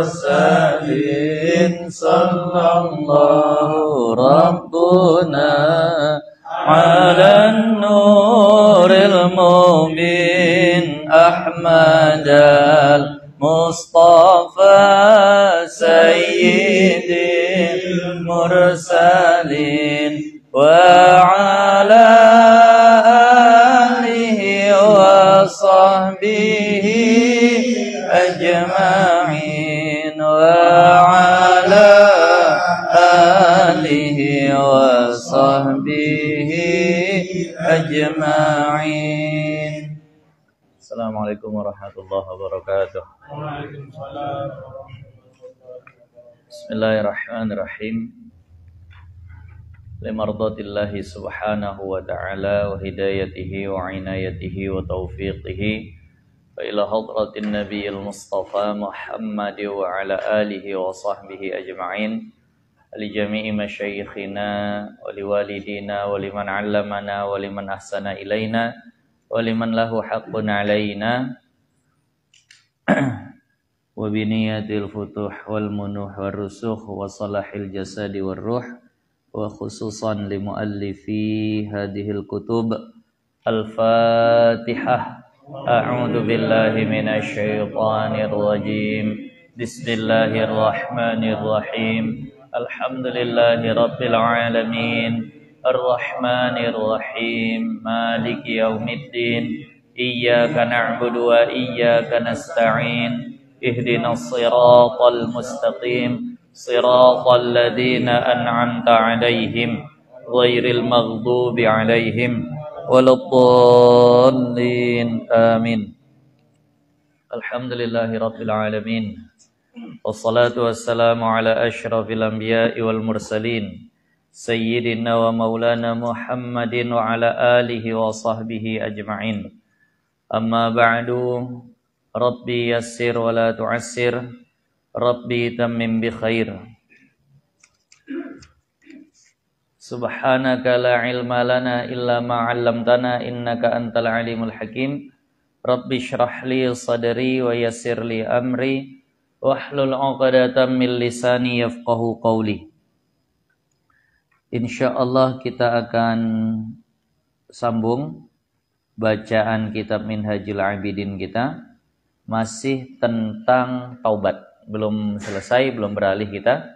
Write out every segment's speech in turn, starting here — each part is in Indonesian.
المرسلين صلى الله ربنا على النور المبين أحمد المصطفى سيد المرسلين وعلى آله وصحبه أجمعين وعلى آله وصحبه أجمعين. Assalamualaikum warahmatullahi wabarakatuh. Bismillahirrahmanirrahim. Limardatillahi subhanahu wa ta'ala wa hidayatihi wa inayatihi wa taufiqihi wa ila hadratin nabiyil mustafa Muhammad wa ala alihi wa sahbihi ajma'in li jami'i masyayikhina wa liwalidina wa liman 'allamana wa liman ahsana ilaina wa liman lahu haqqun 'alaina wa biniyatil futuh wal munuh war rusukh wa salahil jasadi war ruh wa khususan li muallifi hadhil kutub. Al-Fatihah. A'udzu billahi minasy syaithanir rajim. Bismillahirrahmanirrahim. Alhamdulillahi rabbil alamin. Ar-Rahmanir Rahim. Maliki yaumiddin. Iyyaka na'budu wa iyyaka nasta'in. Ihdinas siratal mustaqim. Siratal ladzina an'amta 'alaihim ghairil maghdubi 'alaihim waladdallin. Amin. Alhamdulillahi rabbil alamin. Wassalatu wassalamu ala asyrafil anbiya'i wal mursalin sayyidina wa maulana Muhammadin wa ala alihi wa sahbihi ajma'in. Amma ba'du. Rabbi yassir wa la tu'assir. Rabbi tammim bi khair. Subhanaka la ilma lana illa ma 'allamtana innaka antal alimul hakim. Rabbi shrah li sadri wa yassir li amri wahlul 'uqdatam min lisani yafqahu qawli. Insyaallah kita akan sambung bacaan kitab Minhajul Abidin kita, masih tentang taubat. Belum selesai, belum beralih kita.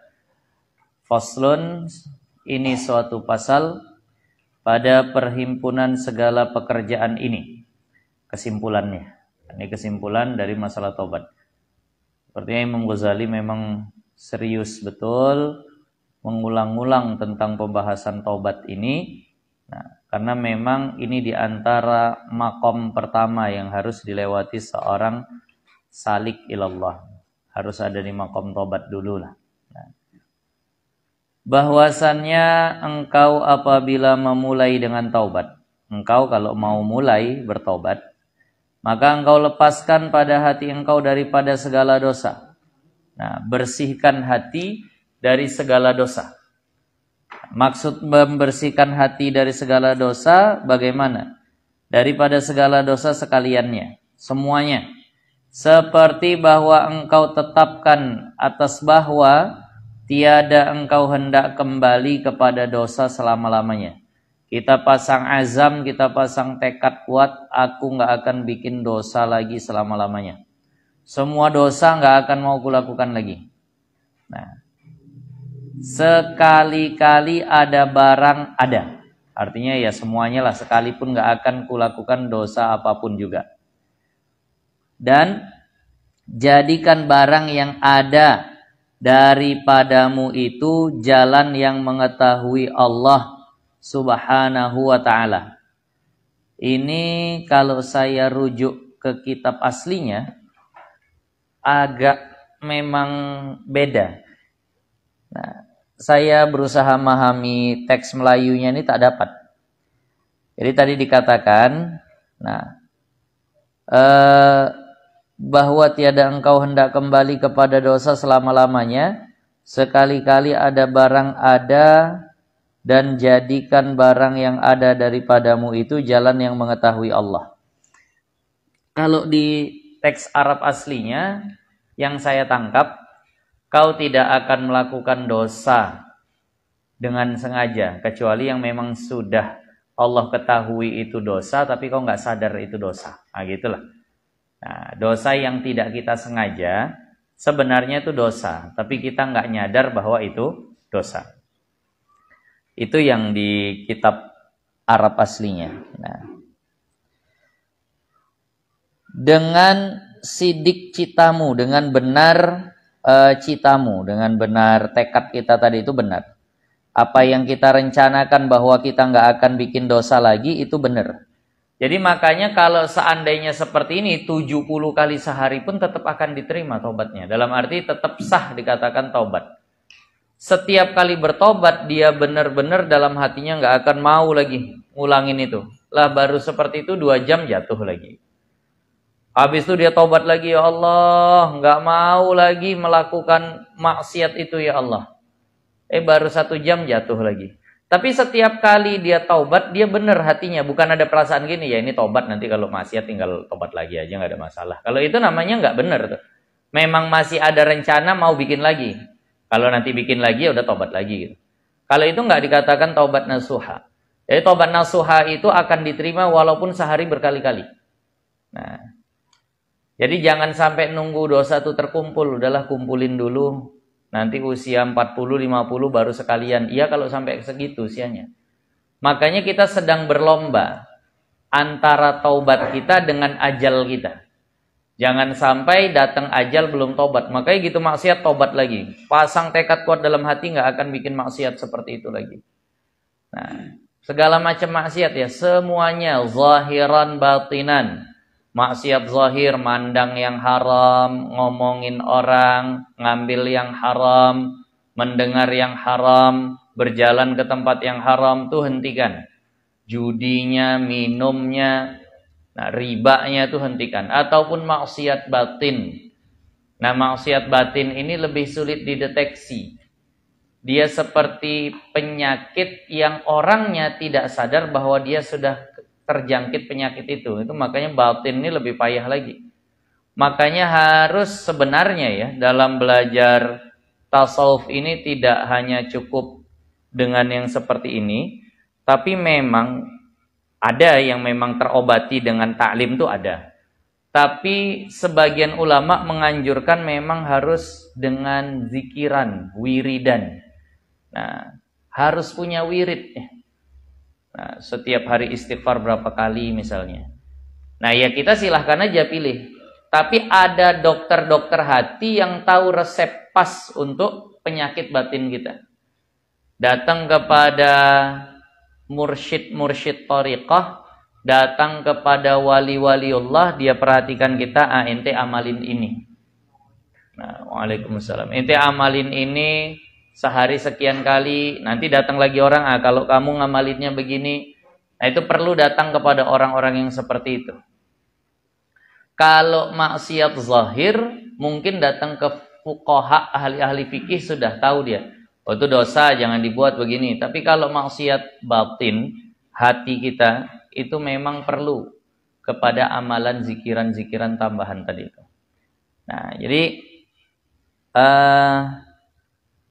Faslun, ini suatu pasal pada perhimpunan segala pekerjaan ini. Kesimpulannya, ini kesimpulan dari masalah taubat. Sepertinya Imam Ghazali memang serius betul mengulang-ulang tentang pembahasan taubat ini. Nah, karena memang ini diantara makom pertama yang harus dilewati seorang salik ilallah. Harus ada di makom taubat dulu lah. Nah, bahwasannya engkau apabila memulai dengan taubat, engkau kalau mau mulai bertaubat, maka engkau lepaskan pada hati engkau daripada segala dosa. Nah, bersihkan hati dari segala dosa. Maksud membersihkan hati dari segala dosa bagaimana? Daripada segala dosa sekaliannya, semuanya. Seperti bahwa engkau tetapkan atas bahwa tiada engkau hendak kembali kepada dosa selama-lamanya. Kita pasang azam, kita pasang tekad kuat, aku gak akan bikin dosa lagi selama-lamanya. Semua dosa gak akan mau kulakukan lagi. Nah, sekali-kali ada barang ada. Artinya ya semuanya lah, sekalipun gak akan kulakukan dosa apapun juga. Dan jadikan barang yang ada daripadamu itu jalan yang mengetahui Allah Subhanahu wa ta'ala. Ini kalau saya rujuk ke kitab aslinya agak memang beda. Nah, saya berusaha memahami teks Melayunya ini tak dapat. Jadi tadi dikatakan, bahwa tiada engkau hendak kembali kepada dosa selama-lamanya, sekali-kali ada barang ada, dan jadikan barang yang ada daripadamu itu jalan yang mengetahui Allah. Kalau di teks Arab aslinya yang saya tangkap, kau tidak akan melakukan dosa dengan sengaja, kecuali yang memang sudah Allah ketahui itu dosa, tapi kau nggak sadar itu dosa. Nah, gitulah. Nah, dosa yang tidak kita sengaja, sebenarnya itu dosa, tapi kita nggak nyadar bahwa itu dosa. Itu yang di kitab Arab aslinya. Nah, dengan sidik citamu, dengan benar citamu, dengan benar tekad kita tadi itu benar. Apa yang kita rencanakan bahwa kita nggak akan bikin dosa lagi itu benar. Jadi makanya kalau seandainya seperti ini 70 kali sehari pun tetap akan diterima taubatnya. Dalam arti tetap sah dikatakan taubat. Setiap kali bertobat dia benar-benar dalam hatinya nggak akan mau lagi ngulangin itu. Lah baru seperti itu 2 jam jatuh lagi. Habis itu dia taubat lagi, ya Allah, nggak mau lagi melakukan maksiat itu ya Allah. Baru 1 jam jatuh lagi. Tapi setiap kali dia taubat, dia benar hatinya. Bukan ada perasaan gini, ya ini taubat nanti kalau maksiat tinggal taubat lagi aja, nggak ada masalah. Kalau itu namanya nggak benar tuh. Memang masih ada rencana mau bikin lagi. Kalau nanti bikin lagi, ya udah taubat lagi gitu. Kalau itu nggak dikatakan taubat nasuha. Jadi taubat nasuha itu akan diterima walaupun sehari berkali-kali. Nah, jadi jangan sampai nunggu dosa itu terkumpul. Udahlah kumpulin dulu. Nanti usia 40-50 baru sekalian. Iya kalau sampai segitu usianya. Makanya kita sedang berlomba antara taubat kita dengan ajal kita. Jangan sampai datang ajal belum taubat. Makanya gitu maksiat taubat lagi. Pasang tekad kuat dalam hati nggak akan bikin maksiat seperti itu lagi. Nah, segala macam maksiat ya. Semuanya zahiran batinan. Maksiat zahir, mandang yang haram, ngomongin orang, ngambil yang haram, mendengar yang haram, berjalan ke tempat yang haram, tuh hentikan. Judinya, minumnya, nah, ribanya tuh hentikan. Ataupun maksiat batin. Nah, maksiat batin ini lebih sulit dideteksi. Dia seperti penyakit yang orangnya tidak sadar bahwa dia sudah terjangkit penyakit itu makanya batin ini lebih payah lagi. Makanya harus sebenarnya ya dalam belajar tasawuf ini tidak hanya cukup dengan yang seperti ini, tapi memang ada yang memang terobati dengan taklim tuh ada. Tapi sebagian ulama menganjurkan memang harus dengan zikiran, wiridan. Nah, harus punya wirid ya. Nah, setiap hari istighfar berapa kali misalnya. Nah ya kita silahkan aja pilih. Tapi ada dokter-dokter hati yang tahu resep pas untuk penyakit batin kita. Datang kepada mursyid-mursyid thariqah, datang kepada wali-waliullah, dia perhatikan kita, ente amalin ini. Nah, waalaikumsalam. Ente amalin ini sehari sekian kali, nanti datang lagi orang, kalau kamu ngamalinnya begini. Nah itu perlu datang kepada orang-orang yang seperti itu. Kalau maksiat zahir, mungkin datang ke fuqaha, ahli-ahli fikih sudah tahu dia. Oh itu dosa, jangan dibuat begini. Tapi kalau maksiat batin, hati kita, itu memang perlu kepada amalan zikiran-zikiran tambahan tadi itu. Nah jadi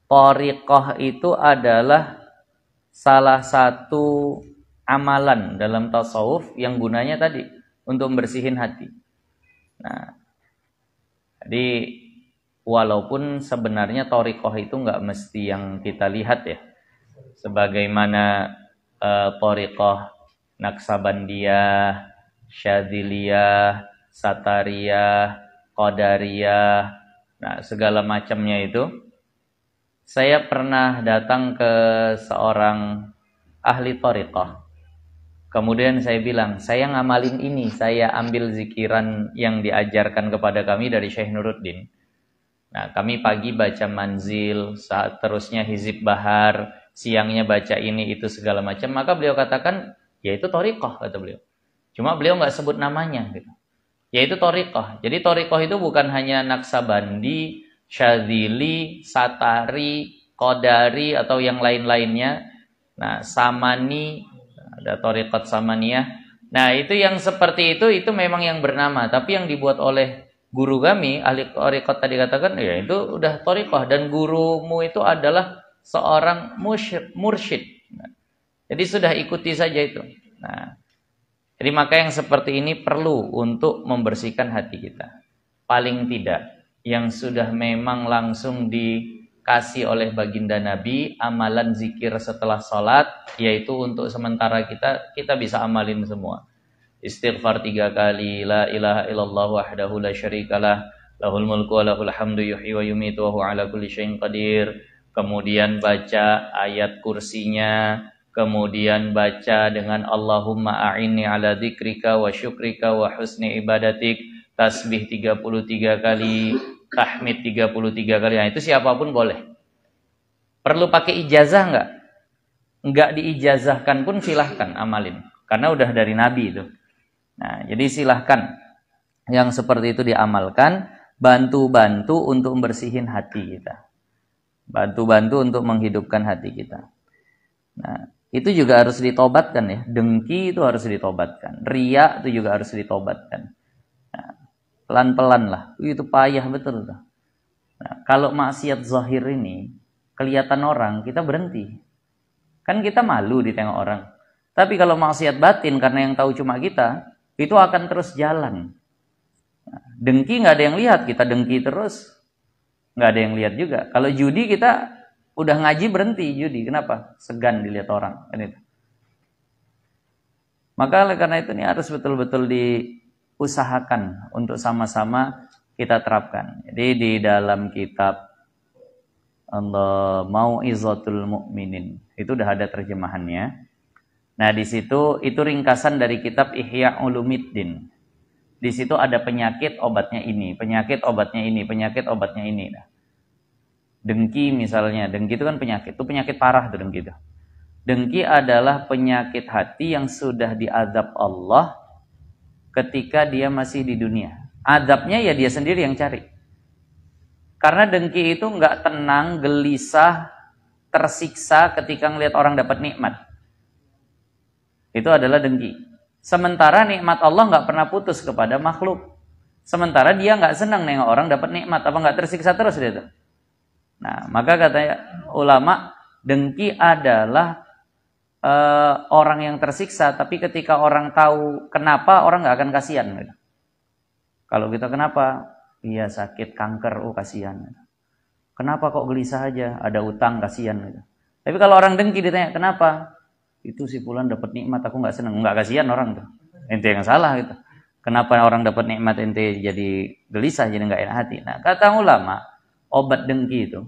thariqah itu adalah salah satu amalan dalam tasawuf yang gunanya tadi untuk membersihin hati. Nah, jadi walaupun sebenarnya thariqah itu nggak mesti yang kita lihat ya, sebagaimana thariqah Naksabandiyah, Syadziliyah, Satariyah, Qadariyah, nah segala macamnya itu. Saya pernah datang ke seorang ahli thariqah. Kemudian saya bilang, saya ngamalin ini, saya ambil zikiran yang diajarkan kepada kami dari Syekh Nuruddin. Nah, kami pagi baca manzil, saat terusnya hizib bahar, siangnya baca ini, itu segala macam. Maka beliau katakan, ya itu thariqah, kata beliau. Cuma beliau nggak sebut namanya, gitu. Yaitu thariqah. Jadi thariqah itu bukan hanya Naksabandi, Syadzili, Satari, Qadari atau yang lain-lainnya. Nah, Samani, ada thariqat Samaniyah. Nah, itu yang seperti itu memang yang bernama, tapi yang dibuat oleh Guru kami ahli thariqah tadi katakan ya itu udah thariqah dan gurumu itu adalah seorang mursyid. Nah, jadi sudah ikuti saja itu. Nah, jadi maka yang seperti ini perlu untuk membersihkan hati kita. Paling tidak yang sudah memang langsung dikasih oleh baginda Nabi amalan zikir setelah sholat, yaitu untuk sementara kita bisa amalin semua. Istighfar 3 kali, la ilaha illallah wahdahu la syarikalah, lahul mulku wa lahul hamdu yuhyi wa yumitu wa huwa ala kulli syai'in qadir. Kemudian baca ayat kursinya, kemudian baca dengan Allahumma a'inni ala dzikrika wa syukrika wa husni ibadatik, tasbih 33 kali, tahmid 33 kali. Nah, itu siapapun boleh. Perlu pakai ijazah enggak? Enggak diijazahkan pun silahkan amalin, karena udah dari Nabi itu. Nah, jadi silahkan yang seperti itu diamalkan, bantu-bantu untuk membersihin hati kita. Bantu-bantu untuk menghidupkan hati kita. Nah, itu juga harus ditobatkan ya. Dengki itu harus ditobatkan. Riya itu juga harus ditobatkan. Nah, pelan-pelan lah. Itu payah betul tuh. Nah, kalau maksiat zahir ini kelihatan orang, kita berhenti. Kan kita malu ditengok orang. Tapi kalau maksiat batin karena yang tahu cuma kita, itu akan terus jalan. Nah, dengki nggak ada yang lihat, kita dengki terus, nggak ada yang lihat juga. Kalau judi kita udah ngaji berhenti judi, kenapa? Segan dilihat orang, kan itu. Maka oleh karena itu ini harus betul-betul diusahakan untuk sama-sama kita terapkan. Jadi di dalam kitab Allah Mau'izatul Mu'minin itu udah ada terjemahannya. Nah, di situ itu ringkasan dari kitab Ihya Ulumiddin. Di situ ada penyakit obatnya ini, penyakit obatnya ini, penyakit obatnya ini. Nah, dengki misalnya, dengki itu kan penyakit, itu penyakit parah tuh dengki itu. Dengki adalah penyakit hati yang sudah diazab Allah ketika dia masih di dunia. Azabnya ya dia sendiri yang cari. Karena dengki itu nggak tenang, gelisah, tersiksa ketika ngelihat orang dapat nikmat. Itu adalah dengki. Sementara nikmat Allah nggak pernah putus kepada makhluk. Sementara dia nggak senang nengok orang dapat nikmat, apa nggak tersiksa terus dia tuh. Nah, maka katanya ulama, dengki adalah orang yang tersiksa, tapi ketika orang tahu kenapa, orang nggak akan kasihan. Gitu. Kalau kita kenapa? Iya sakit kanker, oh kasihan. Kenapa kok gelisah aja? Ada utang, kasihan. Gitu. Tapi kalau orang dengki ditanya kenapa? Itu si fulan dapat nikmat aku nggak senang, nggak kasihan orang tuh, ente yang salah gitu. Kenapa orang dapat nikmat ente jadi gelisah, jadi nggak enak hati? Nah, kata ulama, obat dengki itu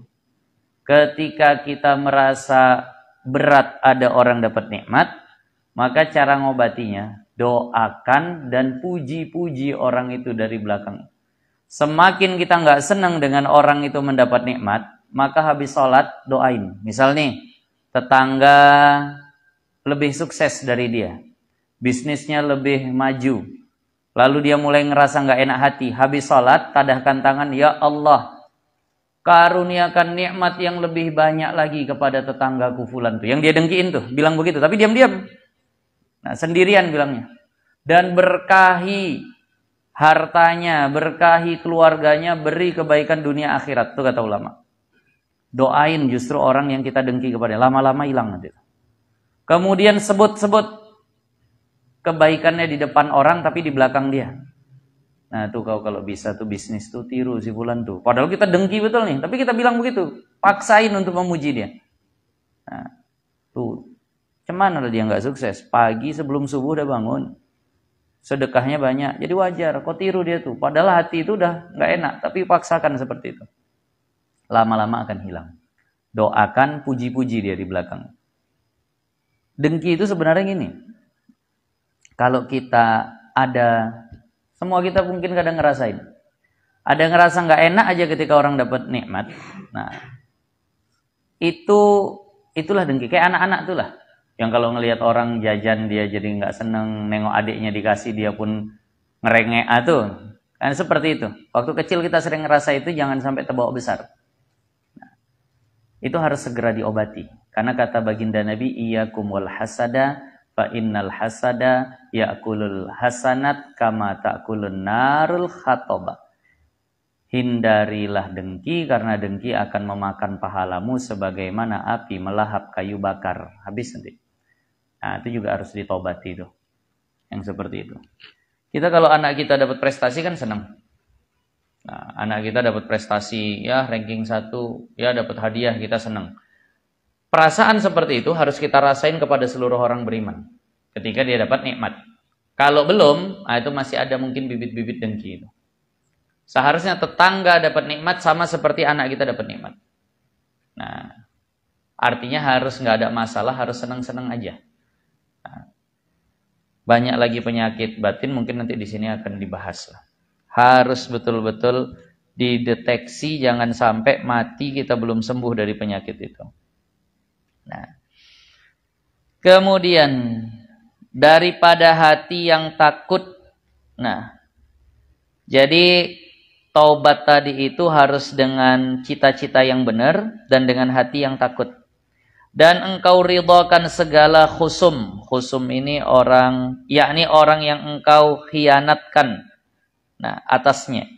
ketika kita merasa berat ada orang dapat nikmat, maka cara ngobatinya doakan dan puji-puji orang itu dari belakang. Semakin kita nggak senang dengan orang itu mendapat nikmat, maka habis sholat doain. Misal nih, tetangga lebih sukses dari dia, bisnisnya lebih maju, lalu dia mulai ngerasa nggak enak hati, habis sholat tadahkan tangan, ya Allah, karuniakan nikmat yang lebih banyak lagi kepada tetanggaku fulan tuh, yang dia dengkiin tuh, bilang begitu, tapi diam-diam, nah sendirian bilangnya, dan berkahi hartanya, berkahi keluarganya, beri kebaikan dunia akhirat, tuh kata ulama. Doain justru orang yang kita dengki kepadanya, lama-lama hilang nanti. Kemudian sebut-sebut kebaikannya di depan orang tapi di belakang dia. Nah tuh kau kalau bisa tuh bisnis tuh tiru si fulan tuh. Padahal kita dengki betul nih, tapi kita bilang begitu. Paksain untuk memuji dia. Nah tuh, cuman dia nggak sukses. Pagi sebelum subuh udah bangun. Sedekahnya banyak, jadi wajar. Kau tiru dia tuh. Padahal hati itu udah nggak enak, tapi paksakan seperti itu. Lama-lama akan hilang. Doakan, puji-puji dia di belakang. Dengki itu sebenarnya gini, kalau kita ada, semua kita mungkin kadang ngerasain, ada ngerasa nggak enak aja ketika orang dapat nikmat. Nah, itulah dengki. Kayak anak-anak tuh lah, yang kalau ngelihat orang jajan dia jadi nggak seneng, nengok adiknya dikasih dia pun ngerengek tuh. Kan seperti itu. Waktu kecil kita sering ngerasa itu, jangan sampai terbawa besar. Nah, itu harus segera diobati. Karena kata baginda Nabi, iyyakum wal hasada fa innal hasada ya'kulul hasanat kama ta'kulun narul khataba. Hindarilah dengki, karena dengki akan memakan pahalamu sebagaimana api melahap kayu bakar. Habis nanti. Nah, itu juga harus ditobati itu. Yang seperti itu. Kita kalau anak kita dapat prestasi kan senang. Nah, anak kita dapat prestasi, ya ranking 1, ya dapat hadiah, kita senang. Perasaan seperti itu harus kita rasain kepada seluruh orang beriman. Ketika dia dapat nikmat. Kalau belum, nah itu masih ada mungkin bibit-bibit dengki itu. Seharusnya tetangga dapat nikmat sama seperti anak kita dapat nikmat. Nah, artinya harus nggak ada masalah, harus senang-senang aja. Nah, banyak lagi penyakit batin, mungkin nanti di sini akan dibahas lah. Harus betul-betul dideteksi, jangan sampai mati kita belum sembuh dari penyakit itu. Nah, kemudian daripada hati yang takut. Nah, jadi taubat tadi itu harus dengan cita-cita yang benar dan dengan hati yang takut. Dan engkau ridhakan segala khusum. Khusum ini orang, yakni orang yang engkau khianatkan. Nah, atasnya.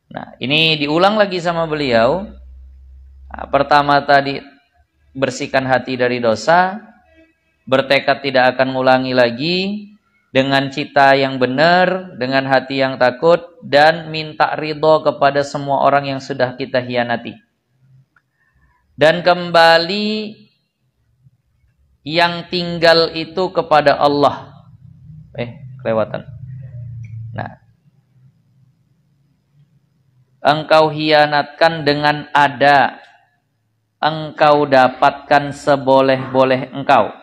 Nah, ini diulang lagi sama beliau. Nah, pertama tadi bersihkan hati dari dosa, bertekad tidak akan ngulangi lagi, dengan cita yang benar, dengan hati yang takut, dan minta ridho kepada semua orang yang sudah kita hianati. Dan kembali yang tinggal itu kepada Allah. Kelewatan. Nah, engkau hianatkan dengan ada, engkau dapatkan seboleh-boleh engkau.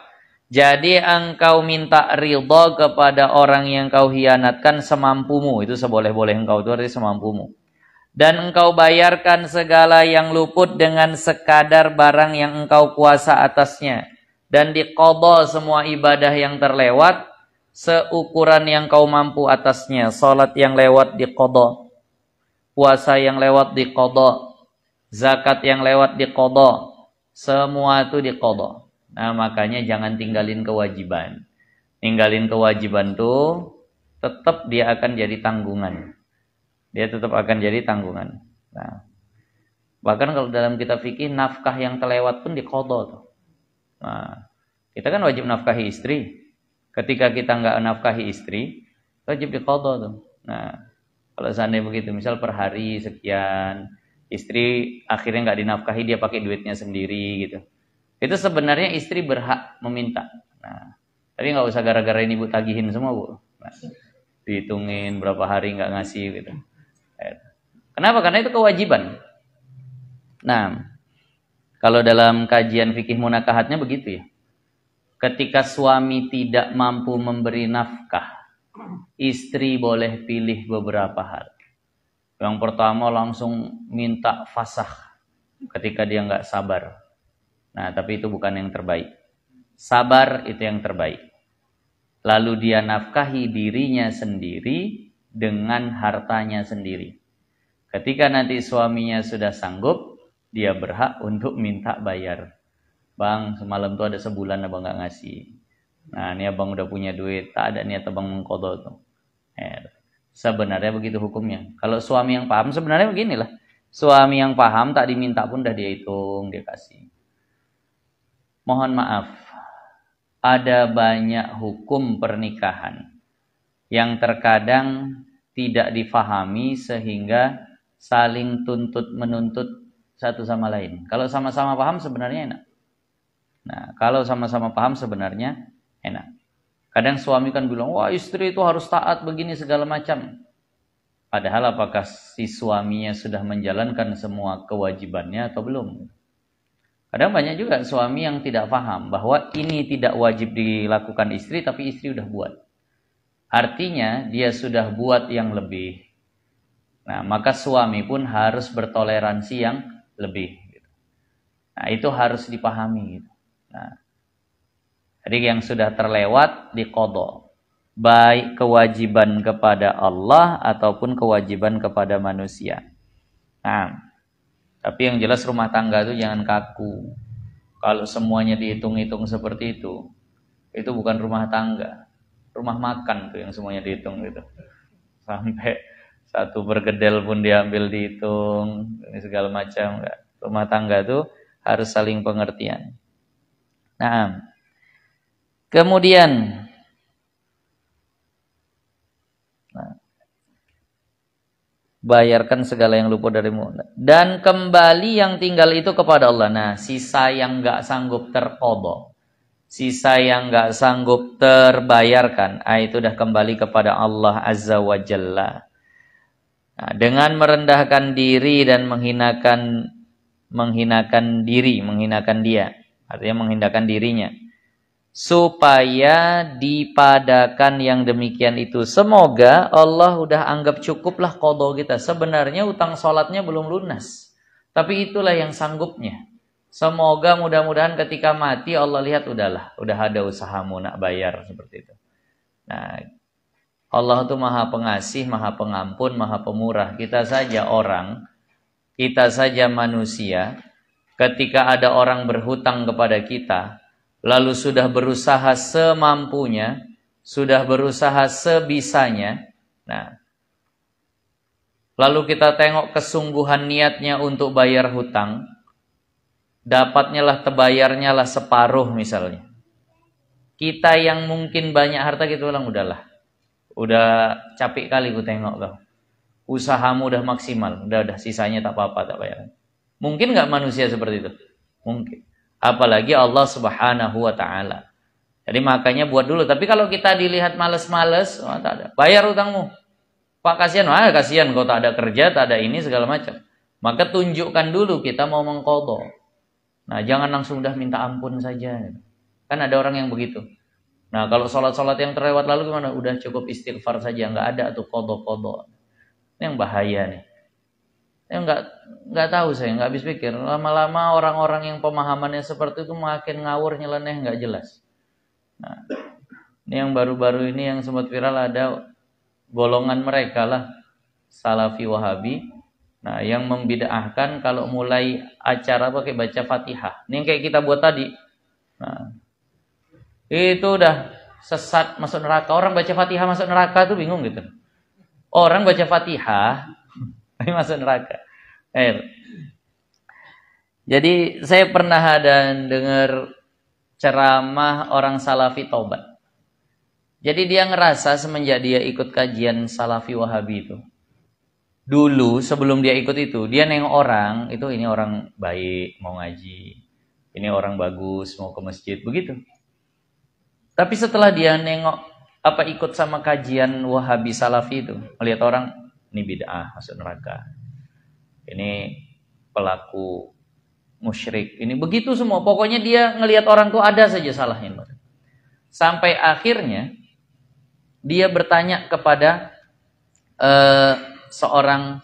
Jadi engkau minta ridha kepada orang yang kau hianatkan semampumu. Itu seboleh-boleh engkau, itu artinya semampumu. Dan engkau bayarkan segala yang luput dengan sekadar barang yang engkau kuasa atasnya. Dan diqadha semua ibadah yang terlewat seukuran yang kau mampu atasnya. Salat yang lewat diqadha, puasa yang lewat diqadha, zakat yang lewat diqadha. Semua itu diqadha. Nah, makanya jangan tinggalin kewajiban. Tinggalin kewajiban tuh tetap dia akan jadi tanggungan. Dia tetap akan jadi tanggungan. Nah, bahkan kalau dalam kitab fikih nafkah yang terlewat pun diqadha tuh. Nah, kita kan wajib nafkahi istri. Ketika kita nggak nafkahi istri, wajib diqadha tuh. Nah, kalau seandainya begitu, misal per hari sekian, istri akhirnya nggak dinafkahi, dia pakai duitnya sendiri gitu. Itu sebenarnya istri berhak meminta. Nah, tapi nggak usah gara-gara ini Bu tagihin semua Bu. Nah, dihitungin berapa hari nggak ngasih gitu. Kenapa? Karena itu kewajiban. Nah, kalau dalam kajian fikih munakahatnya begitu ya. Ketika suami tidak mampu memberi nafkah, istri boleh pilih beberapa hal. Yang pertama langsung minta fasakh ketika dia nggak sabar. Nah, tapi itu bukan yang terbaik. Sabar itu yang terbaik. Lalu dia nafkahi dirinya sendiri dengan hartanya sendiri. Ketika nanti suaminya sudah sanggup, dia berhak untuk minta bayar. Bang, semalam tuh ada sebulan abang gak ngasih. Nah, ini abang udah punya duit, tak ada niat abang mengqadha tuh. Sebenarnya begitu hukumnya. Kalau suami yang paham sebenarnya beginilah. Suami yang paham tak diminta pun dah dia hitung, dia kasih. Mohon maaf, ada banyak hukum pernikahan yang terkadang tidak difahami sehingga saling tuntut-menuntut satu sama lain. Kalau sama-sama paham sebenarnya enak. Nah, kalau sama-sama paham sebenarnya enak. Kadang suami kan bilang, wah istri itu harus taat begini segala macam. Padahal apakah si suaminya sudah menjalankan semua kewajibannya atau belum? Kadang banyak juga suami yang tidak paham bahwa ini tidak wajib dilakukan istri, tapi istri udah buat. Artinya dia sudah buat yang lebih. Nah, maka suami pun harus bertoleransi yang lebih. Nah, itu harus dipahami. Nah, jadi yang sudah terlewat diqadha. Baik kewajiban kepada Allah ataupun kewajiban kepada manusia. Nah, tapi yang jelas rumah tangga itu jangan kaku. Kalau semuanya dihitung-hitung seperti itu bukan rumah tangga. Rumah makan tuh yang semuanya dihitung gitu. Satu bergedel pun diambil dihitung, segala macam. Rumah tangga tuh harus saling pengertian. Nah, kemudian bayarkan segala yang luput darimu dan kembali yang tinggal itu kepada Allah. Nah, sisa yang nggak sanggup terqadha, sisa yang nggak sanggup terbayarkan, itu udah kembali kepada Allah Azza wa Jalla. Nah, dengan merendahkan diri dan menghinakan diri, menghinakan dia, artinya menghinakan dirinya, supaya dipadakan yang demikian itu. Semoga Allah udah anggap cukuplah qadha kita. Sebenarnya utang sholatnya belum lunas, tapi itulah yang sanggupnya. Semoga mudah-mudahan ketika mati Allah lihat udah ada usahamu nak bayar, seperti itu. Nah, Allah itu maha pengasih, maha pengampun, maha pemurah. Kita saja orang, kita saja manusia, ketika ada orang berhutang kepada kita, lalu sudah berusaha semampunya, sudah berusaha sebisanya, nah, lalu kita tengok kesungguhan niatnya untuk bayar hutang, dapatnya lah, terbayarnya lah separuh misalnya. Kita yang mungkin banyak harta, kita bilang udahlah, udah capek kali ku tengok kau, usahamu udah maksimal, udah sisanya tak apa-apa, tak bayar. Mungkin nggak manusia seperti itu? Mungkin. Apalagi Allah Subhanahu wa ta'ala. Jadi makanya buat dulu. Tapi kalau kita dilihat males-males, tak ada. Bayar utangmu. Pak kasihan, kasihan kau tak ada kerja, tak ada ini segala macam. Maka tunjukkan dulu kita mau mengqadha. Nah, jangan langsung udah minta ampun saja. Kan ada orang yang begitu. Nah, kalau sholat-sholat yang terlewat lalu gimana? Udah cukup istighfar saja, nggak ada tuh qadha-qadha. Ini yang bahaya nih. Nggak tahu saya, nggak habis pikir. Lama-lama orang-orang yang pemahamannya seperti itu makin ngawur, nyeleneh, nggak jelas. Nah, ini yang baru-baru ini yang sempat viral, ada golongan mereka lah, Salafi Wahabi. Nah, yang membid'ahkan kalau mulai acara pakai baca Fatihah. Ini yang kayak kita buat tadi. Nah, itu udah sesat, masuk neraka. Orang baca Fatihah masuk neraka tuh bingung gitu. Orang baca Fatihah tapi masuk neraka. Jadi saya pernah ada dengar ceramah orang Salafi taubat. Jadi dia ngerasa semenjak dia ikut kajian Salafi Wahabi itu, dulu sebelum dia ikut itu, dia nengok orang itu, ini orang baik mau ngaji, ini orang bagus mau ke masjid, begitu. Tapi setelah dia nengok ikut sama kajian Wahabi Salafi itu, melihat orang ini bid'ah, masuk neraka, ini pelaku musyrik, ini begitu semua. Pokoknya dia ngelihat orang tuh ada saja salahnya. Sampai akhirnya dia bertanya kepada seorang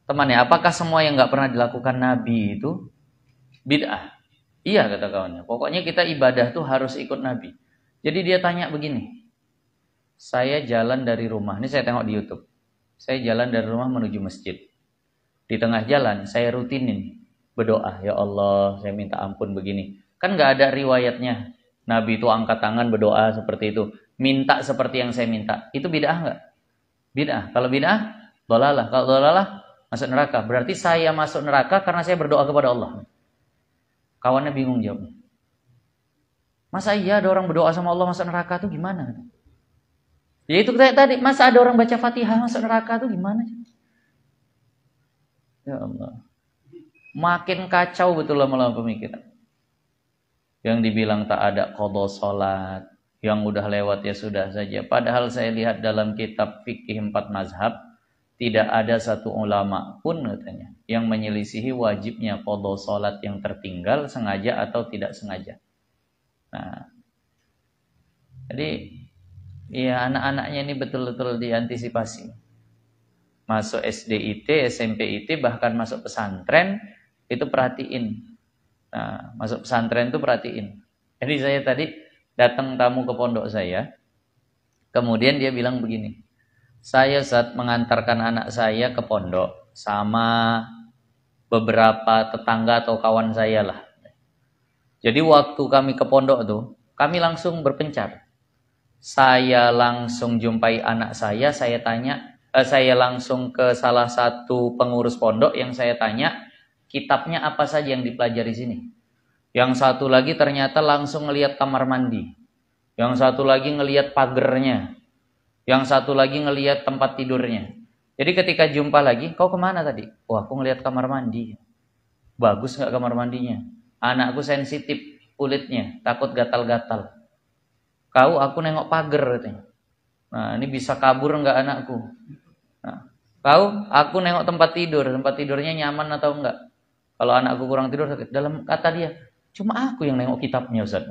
temannya, apakah semua yang nggak pernah dilakukan Nabi itu bid'ah? Iya, kata kawannya. Pokoknya kita ibadah tuh harus ikut Nabi. Jadi dia tanya begini, saya jalan dari rumah, ini saya tengok di YouTube, saya jalan dari rumah menuju masjid. Di tengah jalan saya rutinin berdoa, ya Allah saya minta ampun begini. Kan nggak ada riwayatnya Nabi itu angkat tangan berdoa seperti itu, minta seperti yang saya minta. Itu bid'ah nggak? Bid'ah. Kalau bid'ah, dhalalah. Kalau dhalalah, masuk neraka. Berarti saya masuk neraka karena saya berdoa kepada Allah. Kawannya bingung jawabnya. Masa iya ada orang berdoa sama Allah masuk neraka tuh gimana? Ya itu kayak tadi, masa ada orang baca Fatihah masuk neraka tuh gimana? Ya Allah. Makin kacau betul lama-lama pemikiran. Yang dibilang tak ada qadha salat, yang udah lewat ya sudah saja. Padahal saya lihat dalam kitab fikih 4 mazhab, tidak ada satu ulama pun katanya yang menyelisihi wajibnya qadha salat yang tertinggal sengaja atau tidak sengaja. Nah, jadi ya anak-anaknya ini betul-betul diantisipasi. Masuk SDIT, SMPIT, bahkan masuk pesantren itu perhatiin. Nah, masuk pesantren itu perhatiin. Jadi saya tadi datang tamu ke pondok saya, kemudian dia bilang begini, saya saat mengantarkan anak saya ke pondok sama beberapa tetangga atau kawan saya lah. Jadi waktu kami ke pondok tuh, kami langsung berpencar. Saya langsung jumpai anak saya tanya, saya langsung ke salah satu pengurus pondok yang saya tanya, kitabnya apa saja yang dipelajari sini. Yang satu lagi ternyata langsung ngelihat kamar mandi. Yang satu lagi ngelihat pagernya. Yang satu lagi ngelihat tempat tidurnya. Jadi ketika jumpa lagi, kau kemana tadi? Wah, aku ngelihat kamar mandi. Bagus nggak kamar mandinya? Anakku sensitif kulitnya, takut gatal-gatal. Kau, aku nengok pagar katanya. Nah, ini bisa kabur nggak anakku? Nah, kau, aku nengok tempat tidurnya nyaman atau enggak? Kalau anakku kurang tidur, dalam kata dia, cuma aku yang nengok kitabnya, Ustaz.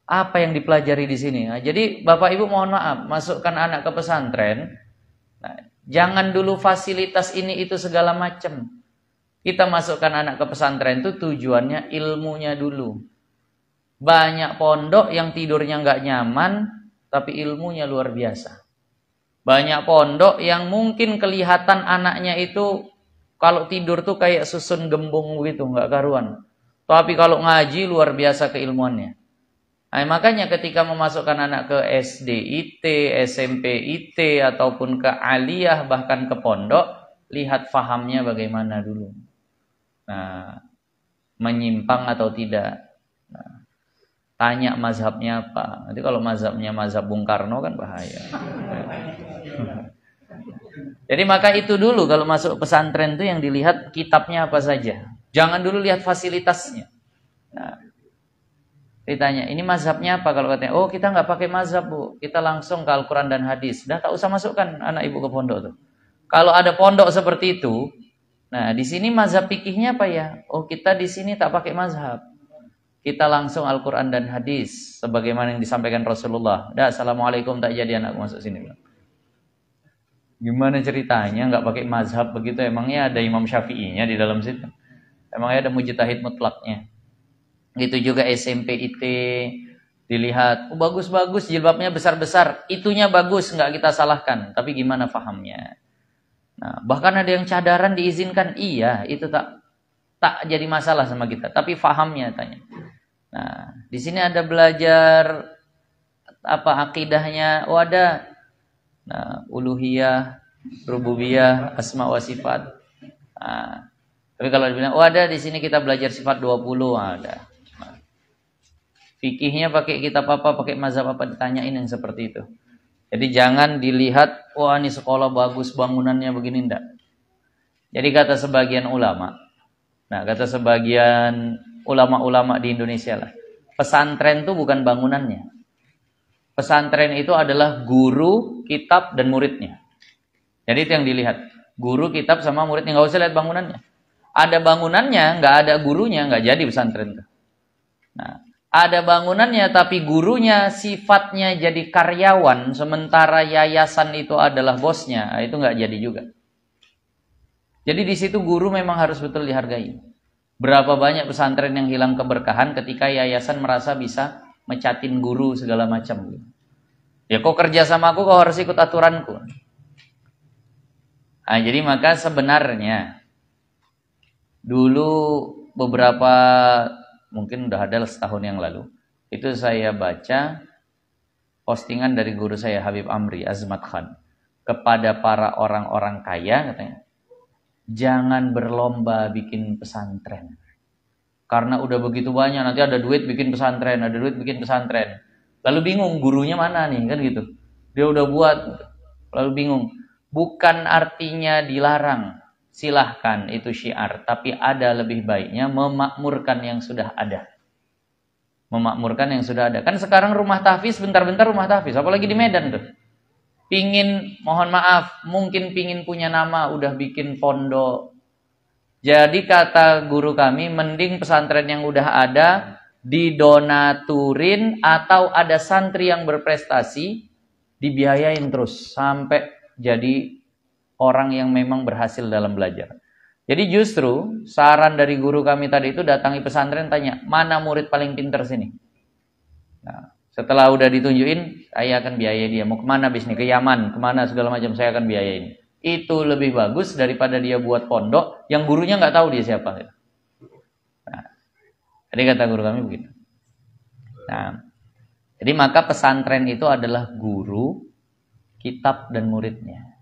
Apa yang dipelajari di sini? Nah, jadi Bapak Ibu mohon maaf, masukkan anak ke pesantren. Nah, jangan dulu fasilitas ini itu segala macam. Kita masukkan anak ke pesantren itu tujuannya ilmunya dulu. Banyak pondok yang tidurnya nggak nyaman, tapi ilmunya luar biasa. Banyak pondok yang mungkin kelihatan anaknya itu kalau tidur tuh kayak susun gembung gitu, nggak karuan. Tapi kalau ngaji luar biasa keilmuannya. Nah, makanya ketika memasukkan anak ke SD IT, SMP IT, ataupun ke aliyah, bahkan ke pondok, lihat fahamnya bagaimana dulu. Nah, menyimpang atau tidak. Nah, tanya mazhabnya apa. Nanti kalau mazhabnya mazhab Bung Karno kan bahaya. Jadi maka itu dulu kalau masuk pesantren itu yang dilihat kitabnya apa saja. Jangan dulu lihat fasilitasnya. Nah, ditanya, ini mazhabnya apa? Kalau katanya, oh kita nggak pakai mazhab bu, kita langsung ke Al-Quran dan hadis. Dah tak usah masukkan anak ibu ke pondok tuh. Kalau ada pondok seperti itu, nah di sini mazhab fikihnya apa ya? Oh kita di sini tak pakai mazhab. Kita langsung Al-Quran dan hadis, sebagaimana yang disampaikan Rasulullah. Dah, assalamualaikum, tak jadi anakku masuk sini. Gimana ceritanya nggak pakai mazhab begitu? Emangnya ada Imam Syafi'inya di dalam situ? Emangnya ada mujtahid mutlaknya? Gitu juga SMP IT, dilihat, oh bagus-bagus, jilbabnya besar-besar, itunya bagus, nggak kita salahkan. Tapi gimana fahamnya? Nah, bahkan ada yang cadaran diizinkan, iya, itu tak jadi masalah sama kita. Tapi fahamnya tanya. Nah, di sini ada belajar apa akidahnya, oh ada. Nah, uluhiyah, rububiyah, asma wa sifat. Nah, tapi kalau dibilang, oh ada di sini kita belajar sifat 20, ada. Nah, fikihnya pakai kitab apa, pakai mazhab apa, ditanyain yang seperti itu. Jadi jangan dilihat, wah ini sekolah bagus, bangunannya begini, enggak. Jadi kata sebagian ulama, nah kata sebagian ulama-ulama di Indonesia lah, pesantren itu bukan bangunannya. Pesantren itu adalah guru, kitab, dan muridnya. Jadi itu yang dilihat. Guru, kitab, sama muridnya. Nggak usah lihat bangunannya. Ada bangunannya, nggak ada gurunya, nggak jadi pesantren itu. Nah, ada bangunannya, tapi gurunya sifatnya jadi karyawan, sementara yayasan itu adalah bosnya. Nah, itu nggak jadi juga. Jadi di situ guru memang harus betul dihargai. Berapa banyak pesantren yang hilang keberkahan ketika yayasan merasa bisa mecatin guru segala macam. Ya kok kerja sama aku, kau harus ikut aturanku. Nah, jadi maka sebenarnya dulu beberapa, mungkin udah ada setahun yang lalu, itu saya baca postingan dari guru saya Habib Amri Azmat Khan kepada para orang-orang kaya, katanya, jangan berlomba bikin pesantren. Karena udah begitu banyak, nanti ada duit bikin pesantren, ada duit bikin pesantren. Lalu bingung gurunya mana nih, kan gitu. Dia udah buat, lalu bingung. Bukan artinya dilarang, silahkan itu syiar. Tapi ada lebih baiknya memakmurkan yang sudah ada. Memakmurkan yang sudah ada. Kan sekarang rumah tahfiz, bentar-bentar rumah tahfiz. Apalagi di Medan tuh. Pingin, mohon maaf, mungkin pingin punya nama, udah bikin pondok. Jadi kata guru kami, mending pesantren yang udah ada didonaturin atau ada santri yang berprestasi dibiayain terus sampai jadi orang yang memang berhasil dalam belajar. Jadi justru saran dari guru kami tadi itu datangi pesantren, tanya mana murid paling pintar sini. Nah, setelah udah ditunjukin, saya akan biayain dia. Mau kemana bisnis? Ke Yaman, kemana segala macam, saya akan biayain. Itu lebih bagus daripada dia buat pondok yang gurunya nggak tahu dia siapa. Nah, jadi kata guru kami begitu. Nah, jadi maka pesantren itu adalah guru, kitab, dan muridnya.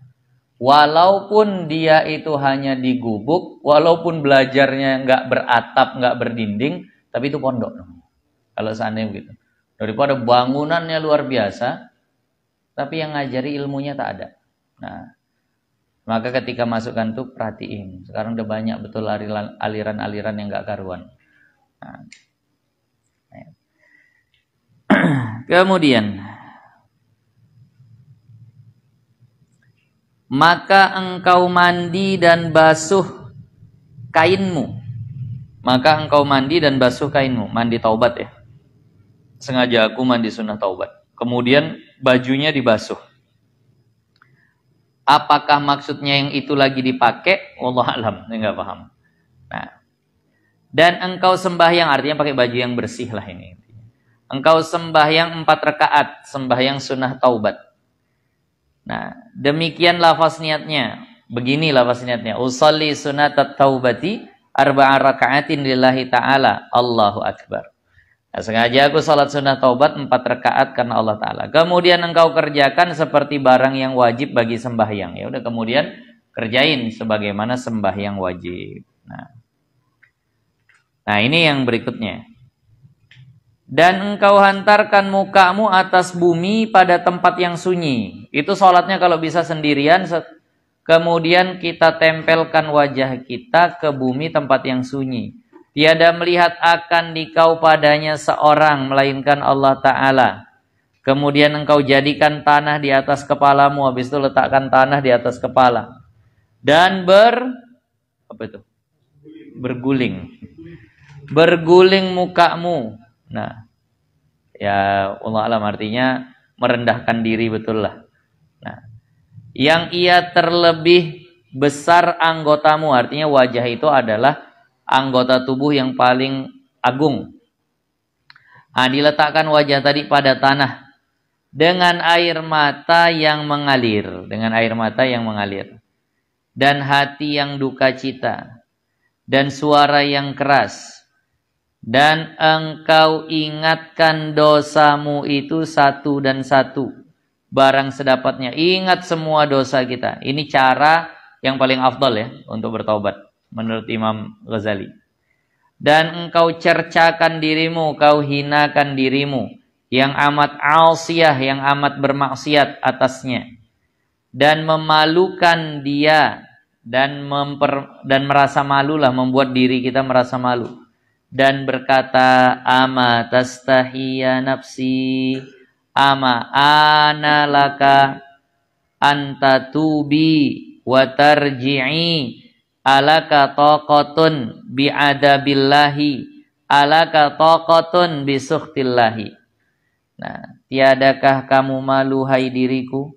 Walaupun dia itu hanya di gubuk, walaupun belajarnya nggak beratap, nggak berdinding, tapi itu pondok. Kalau seandainya begitu. Daripada bangunannya luar biasa, tapi yang ngajari ilmunya tak ada. Nah, maka ketika masukkan tuh perhatiin. Sekarang udah banyak betul aliran-aliran yang nggak karuan. Nah. Kemudian, maka engkau mandi dan basuh kainmu. Maka engkau mandi dan basuh kainmu. Mandi taubat ya. Sengaja aku mandi sunnah taubat. Kemudian bajunya dibasuh. Apakah maksudnya yang itu lagi dipakai? Wallahu alam, saya nggak paham. Nah, dan engkau sembahyang, artinya pakai baju yang bersih lah ini. Engkau sembahyang 4 rakaat, sembahyang sunnah taubat. Nah, demikian lafaz niatnya. Begini lafaz niatnya. Usalli sunatat taubati 4 rakaatin lillahi ta'ala. Allahu akbar. Nah, sengaja aku salat sunnah taubat 4 rakaat karena Allah Ta'ala. Kemudian engkau kerjakan seperti barang yang wajib bagi sembahyang. Ya udah, kemudian kerjain sebagaimana sembahyang wajib. Nah, ini yang berikutnya. Dan engkau hantarkan mukamu atas bumi pada tempat yang sunyi. Itu sholatnya kalau bisa sendirian. Kemudian kita tempelkan wajah kita ke bumi tempat yang sunyi. Tiada melihat akan dikau padanya seorang, melainkan Allah Ta'ala. Kemudian engkau jadikan tanah di atas kepalamu. Habis itu letakkan tanah di atas kepala. Dan berguling. Berguling mukamu. Nah, ya Allah alam, artinya merendahkan diri betul lah. Nah, yang ia terlebih besar anggotamu, artinya wajah itu adalah anggota tubuh yang paling agung. Nah, diletakkan wajah tadi pada tanah dengan air mata yang mengalir, dan hati yang duka cita, dan suara yang keras. Dan engkau ingatkan dosamu itu satu dan satu, barang sedapatnya. Ingat semua dosa kita. Ini cara yang paling afdal ya untuk bertaubat menurut Imam Ghazali. Dan engkau cercakan dirimu, kau hinakan dirimu yang amat alsiyah, yang amat bermaksiat atasnya, dan memalukan dia, dan merasa malulah, membuat diri kita merasa malu. Dan berkata, ama tastahiya nafsi, ama ana laka anta tubi wa tarji'i, alaka taqatun bi'adabillahi, alaka taqatun bisukhtillahi. Nah, tiadakah kamu malu hai diriku?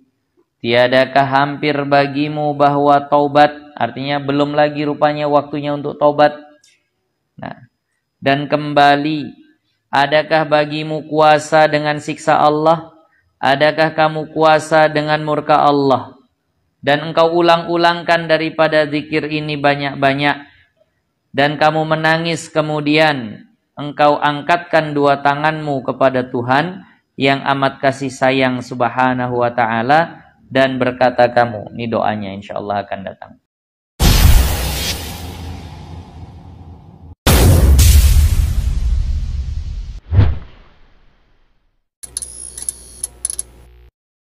Tiadakah hampir bagimu bahwa taubat, artinya belum lagi rupanya waktunya untuk taubat. Nah, dan kembali, adakah bagimu kuasa dengan siksa Allah? Adakah kamu kuasa dengan murka Allah? Dan engkau ulang-ulangkan daripada zikir ini banyak-banyak. Dan kamu menangis, kemudian engkau angkatkan 2 tanganmu kepada Tuhan yang amat kasih sayang subhanahu wa ta'ala, dan berkata kamu, ini doanya insya Allah akan datang.